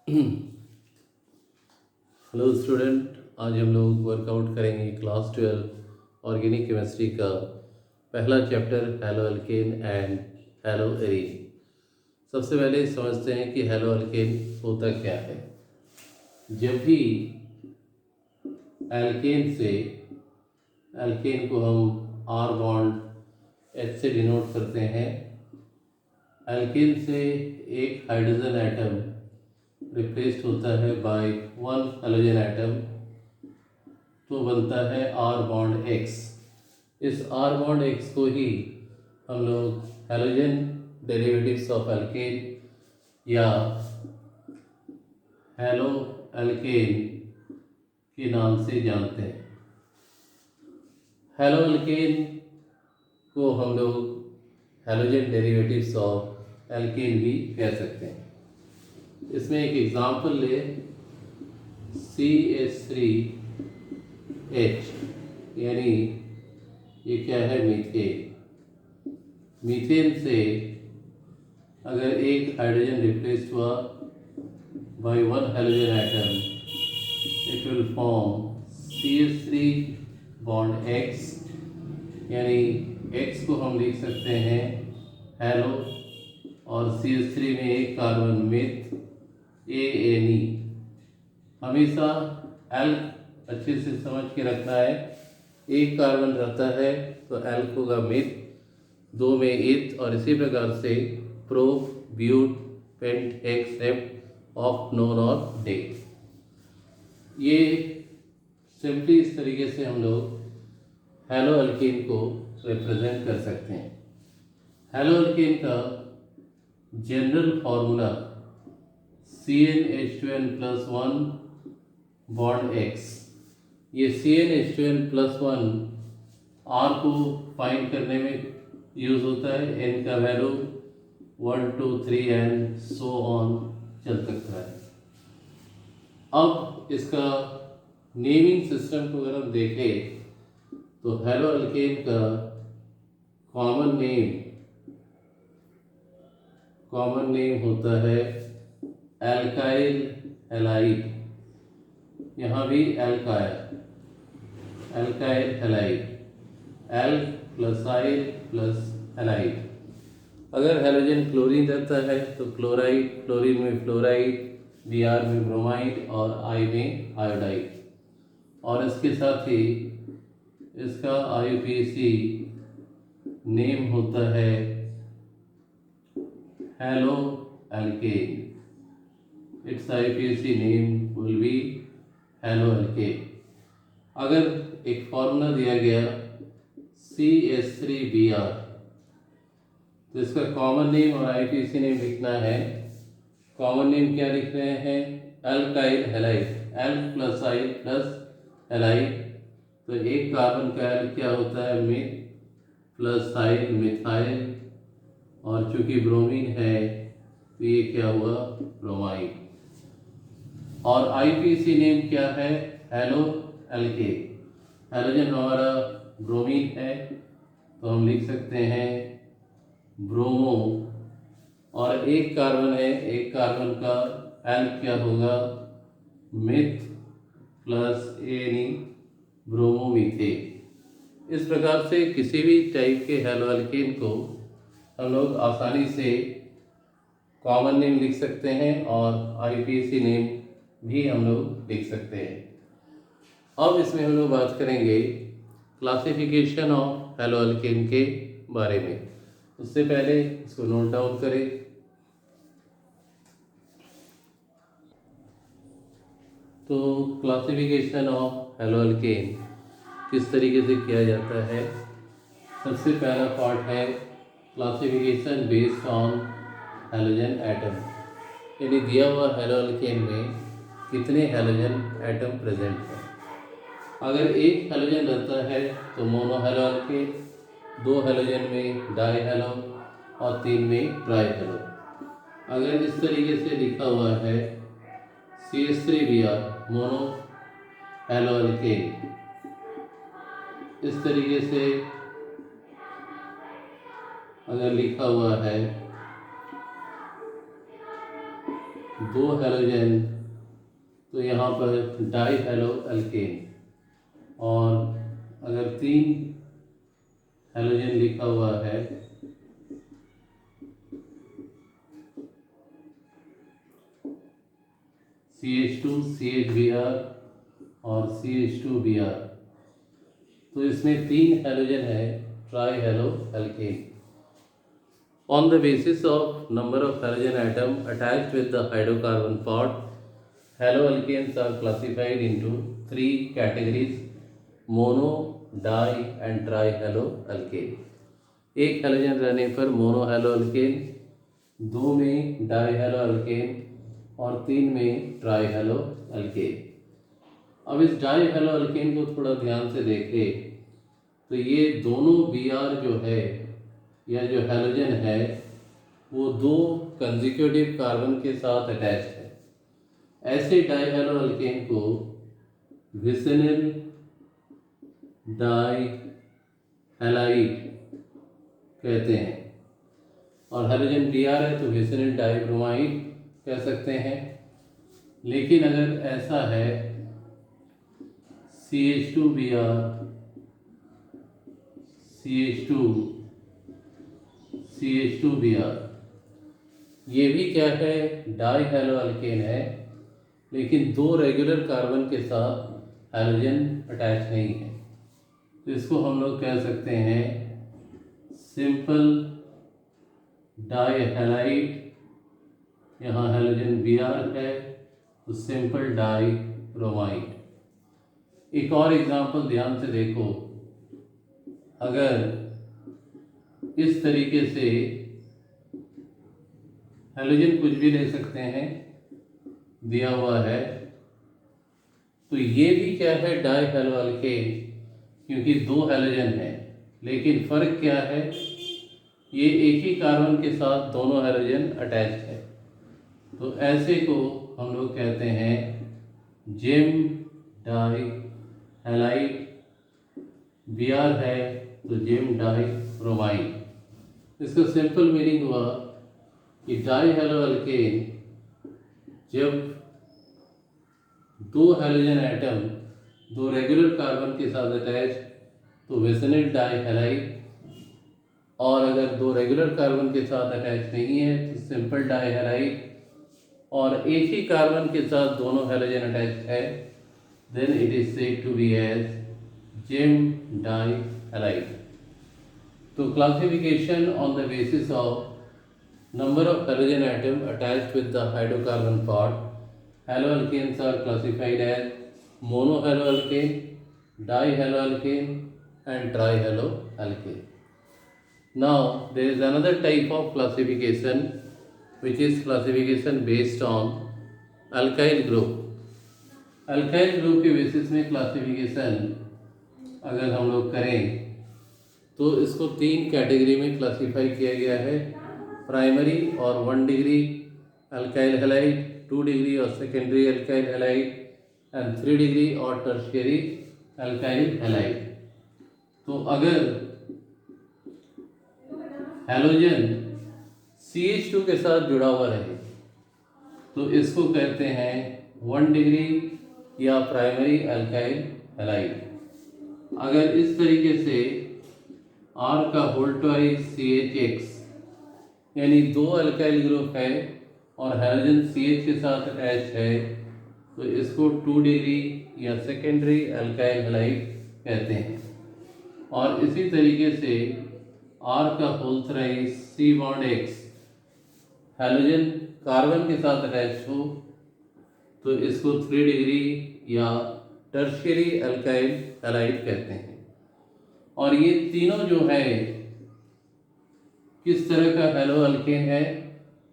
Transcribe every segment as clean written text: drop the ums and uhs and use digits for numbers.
Hello student, आज हम लोग वर्कआउट करेंगे क्लास 12 ऑर्गेनिक केमिस्ट्री का पहला chapter hello alkane and hello arene. सबसे पहले समझते हैं कि हेलो अल्केन होता क्या है। जब भी एल्केन से एल्केन को हम आर बॉन्ड एच से डिनोट करते हैं। एल्केन से एक हाइड्रोजन एटम रिप्लेस्ड होता है बाय वन हेलोजन एटम, तो बनता है आर बॉन्ड एक्स। इस आर बॉन्ड एक्स को ही हम लोग हेलोजन डेरिवेटिव्स ऑफ एल्केन या हेलो एल्केन के नाम से जानते हैं। हेलो एल्केन को हम लोग हेलोजन डेरिवेटिव्स ऑफ एल्केन भी कह सकते हैं। इसमें एक एग्जांपल ले, CH3H, यानी ये क्या है, मीथेन। मीथेन से अगर एक हाइड्रोजन रिप्लेस्ड हुआ by one halogen atom, it will form CH3 bond X, यानी X को हम लिख सकते हैं हेलो, और CH3 में एक कार्बन मिथ ANE। हमेशा एल्क अच्छे से समझ के रखना है। एक कार्बन रहता है तो एल्क होगा मिथ, दो में इथ, और इसी प्रकार से prop but pent hex hept ऑफ नोन और डे। ये सिंपली इस तरीके से हम लोग हेलो अल्केन को रिप्रेजेंट कर सकते हैं। हेलो अल्केन का general formula CnH2n+1 bond X। ये CnH2n+1 R को फाइंड करने में यूज होता है। N का वैल्यू 1 2 3 एंड सो ऑन चल सकता है। अब इसका नेमिंग सिस्टम को अगर हम देखें तो हेलो अल्केन का कॉमन नेम होता है एल्काइल हैलाइड। यहाँ भी एल्क आया, एल्काइल हैलाइड, एल्क प्लस आइल प्लस हैलाइड। अगर हेलोजन क्लोरीन रहता है तो क्लोराइड, क्लोरीन में फ्लोराइड, Br में ब्रोमाइड और I में आयोडाइड। और इसके साथ ही इसका IUPAC नेम होता है hello alkane. It's IUPAC name will be hello alkane. अगर एक फॉर्मूला दिया गया CH3Br, तो इसका कॉमन नेम और IUPAC नेम लिखना है। कॉमन नेम क्या लिख रहे हैं, एल्काइल हैलाइड, एल्क प्लस आइल प्लस हैलाइड। तो एक कार्बन का एल्क क्या होता है, मिथ, प्लस आइल मिथाइल, और चूंकि ब्रोमीन है तो ये क्या हुआ, ब्रोमाइड। और IUPAC नेम क्या है, हेलो अल्केन। हेलोजन हमारा ब्रोमीन है तो हम लिख सकते हैं ब्रोमो, और एक कार्बन है, एक कार्बन का एल्क क्या होगा, मिथ प्लस ANE, ब्रोमोमीथेन। इस प्रकार से किसी भी टाइप के हेलो अल्केन को हम लोग आसानी से कॉमन नेम लिख सकते हैं और IUPAC नेम भी हम लोग लिख सकते हैं। अब इसमें हम लोग बात करेंगे क्लासिफिकेशन ऑफ हेलो अल्केन के बारे में। उससे पहले इसको नोट डाउन करें। तो क्लासिफिकेशन ऑफ हेलो अल्केन किस तरीके से किया जाता है। सबसे पहला पार्ट है classification based on halogen atom, यानी दिया हुआ हेलो अल्केन में कितने हेलोजन एटम प्रेजेंट है। अगर एक हेलोजन रहता है तो मोनो हेलो अल्केन, दो हेलोजन में डाई हेलो, और तीन में ट्राई हेलो। अगर इस तरीके से लिखा हुआ है CH3Br मोनो हेलो अल्केन, इस तरीके से अगर लिखा हुआ है दो हैलोजन, तो यहाँ पर डाई हैलो अल्केन। और अगर 3 हैलोजन लिखा हुआ है CH2 CHBr और CH2Br, तो इसमें 3 हैलोजन है, try hello alkane. On the basis of number of halogen atom attached with the hydrocarbon part, haloalkanes are classified into 3 categories: mono, di and trihaloalkane। एक हैलोजन रहने पर मोनो हैलोअल्केन, 2 में die हैलोअल्केन और 3 में ट्राई हैलोअल्केन। अब इस डाई हैलोअल्केन को थोड़ा ध्यान से देखें तो ये दोनों Br जो है या जो हैलोजन है वो 2 कंसेक्यूटिव कार्बन के साथ अटैच्ड है। ऐसे डाई हैलोअल्केन को विसिनिल डाई हैलाइड कहते हैं, और हैलोजन Br है तो विसिनिल डाई ब्रोमाइड कह सकते हैं। लेकिन अगर ऐसा है CH2Br CH2 CH2Br, ये भी क्या है, डाई हैलोअल्केन है, लेकिन 2 रेगुलर कार्बन के साथ हैलोजन अटैच नहीं है, तो इसको हम लोग कह सकते हैं सिंपल डाई हैलाइड। यहाँ हैलोजन Br है तो सिंपल डाई ब्रोमाइड। एक और एग्जांपल ध्यान से देखो, अगर इस तरीके से हैलोजन कुछ भी ले सकते हैं दिया हुआ है, तो ये भी क्या है, डाई हैलोअल्केन, क्योंकि 2 हैलोजन है। लेकिन फ़र्क क्या है, ये एक ही कार्बन के साथ दोनों हैलोजन अटैच्ड है, तो ऐसे को हम लोग कहते हैं जिम डाई हैलाइड। Br है तो जिम डाई ब्रोमाइड। इसका सिंपल मीनिंग हुआ कि डाई हैलोअल्केन जब 2 हैलोजन एटम 2 रेगुलर कार्बन के साथ अटैच तो विसिनिल डाई हैलाइड, और अगर 2 रेगुलर कार्बन के साथ अटैच नहीं है तो सिंपल डाई हैलाइड, और एक ही कार्बन के साथ दोनों हैलोजन अटैच है, then it is said to be as gem dihalide. तो classification on the basis of number of halogen atom attached with the hydrocarbon part, haloalkanes are classified as monohaloalkane, dihaloalkane and trihaloalkane. Now there is another type of classification which is classification based on alkyl group। alkyl group के basis में classification अगर हम लोग करें तो इसको 3 category में classify किया गया है: प्राइमरी और 1 डिग्री अल्काइल हैलाइड, 2 डिग्री और secondary alkyl halide and 3 degree और टर्शियरी अल्काइल हैलाइड। तो अगर हैलोजन CH2 के साथ जुड़ा हुआ रहे तो इसको कहते हैं 1 डिग्री या प्राइमरी अल्काइल हैलाइड। अगर इस तरीके से R का होल ट्वाइस CH(X) यानी 2 अल्काइल ग्रुप है और हैलोजन CH के साथ अटैच है तो इसको 2 डिग्री या सेकेंडरी अल्काइल हैलाइड कहते हैं। और इसी तरीके से R का whole thrice C(X) halogen carbon के साथ अटैच हो तो इसको 3 डिग्री या टर्शियरी अल्काइल हैलाइड कहते हैं। और ये तीनों जो है किस तरह का हैलोअल्केन है,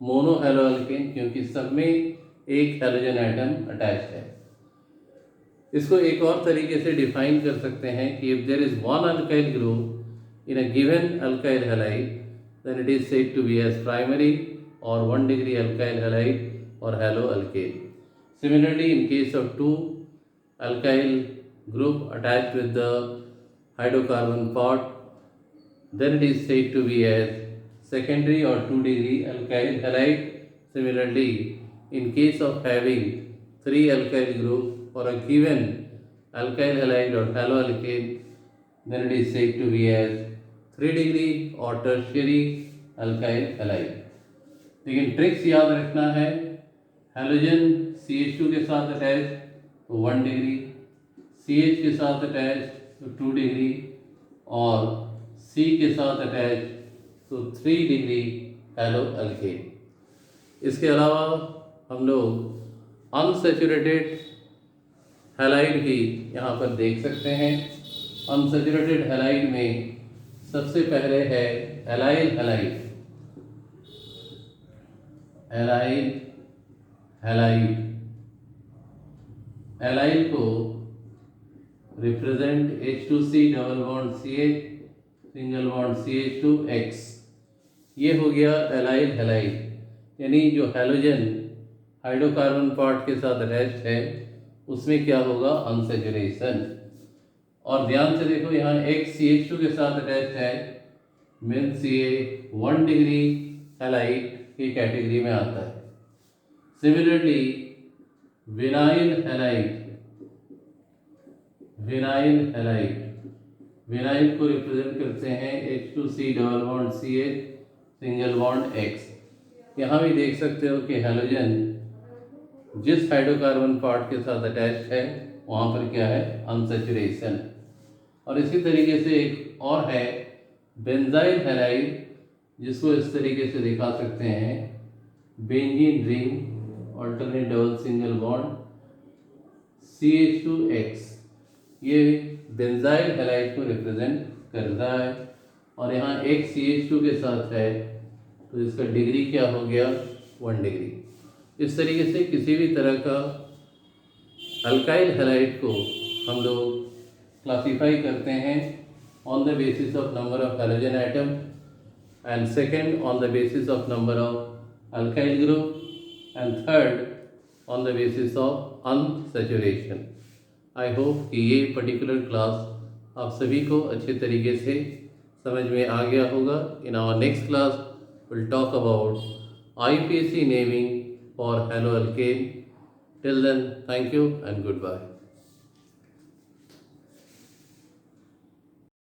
मोनो हैलोअल्केन, क्योंकि सब में एक हैलोजन एटम अटैच है। इसको एक और तरीके से डिफाइन कर सकते हैं कि if there is 1 alkyl group in a given alkyl halide then it is said to be as primary और 1 डिग्री अल्काइल हैलाइड और haloalkane. Similarly in case of 2 alkyl group attached with the hydrocarbon part, then it is said to be as secondary or 2 degree alkyl halide. Similarly, in case of having 3 alkyl group for a given alkyl halide or haloalkane, then it is said to be as 3 degree or tertiary alkyl halide. लेकिन tricks याद रखना है, halogen CH2 के साथ attach तो 1 degree, CH के साथ attach तो 2 डिग्री और C के साथ अटैच तो 3 डिग्री हैलोअल्केन। इसके अलावा हम लोग अनसैचुरेटेड हैलाइड भी यहाँ पर देख सकते हैं। अनसैचुरेटेड हैलाइड में सबसे पहले है allyl halide. Allyl halide, allyl को represent H2C double bond CH single bond CH2X, ये हो गया एलाइल हैलाइड, यानी जो हैलोजन हाइड्रोकार्बन पार्ट के साथ अटैच्ड है उसमें क्या होगा, अनसैचुरेशन। और ध्यान से देखो यहाँ एक CH2 के साथ अटैच्ड है, मीन्स ये 1 डिग्री हैलाइड की कैटेगरी में आता है। Similarly vinyl halide, vinyl halide, vinyl को रिप्रेजेंट करते हैं H2C double bond CH single bond X। यहाँ भी देख सकते हो कि हैलोजन जिस हाइड्रोकार्बन पार्ट के साथ अटैच्ड है वहाँ पर क्या है, अनसैचुरेशन। और इसी तरीके से एक और है बेंजाइल हैलाइड, जिसको इस तरीके से दिखा सकते हैं, benzene ring alternate double single bond CH2X, ये बेंजाइल हैलाइड को रिप्रेजेंट करता है। और यहाँ एक CH2 के साथ है तो इसका डिग्री क्या हो गया, 1 डिग्री। इस तरीके से किसी भी तरह का अल्काइल हैलाइड को हम लोग क्लासीफाई करते हैं on the basis of number of halogen atom, and second on the basis of number of alkyl group, and third on the basis of unsaturation. I hope कि ये पर्टिकुलर क्लास आप सभी को अच्छे तरीके से समझ में आ गया होगा। In our next class we'll talk about IUPAC naming for haloalkane. Till then, thank you and goodbye.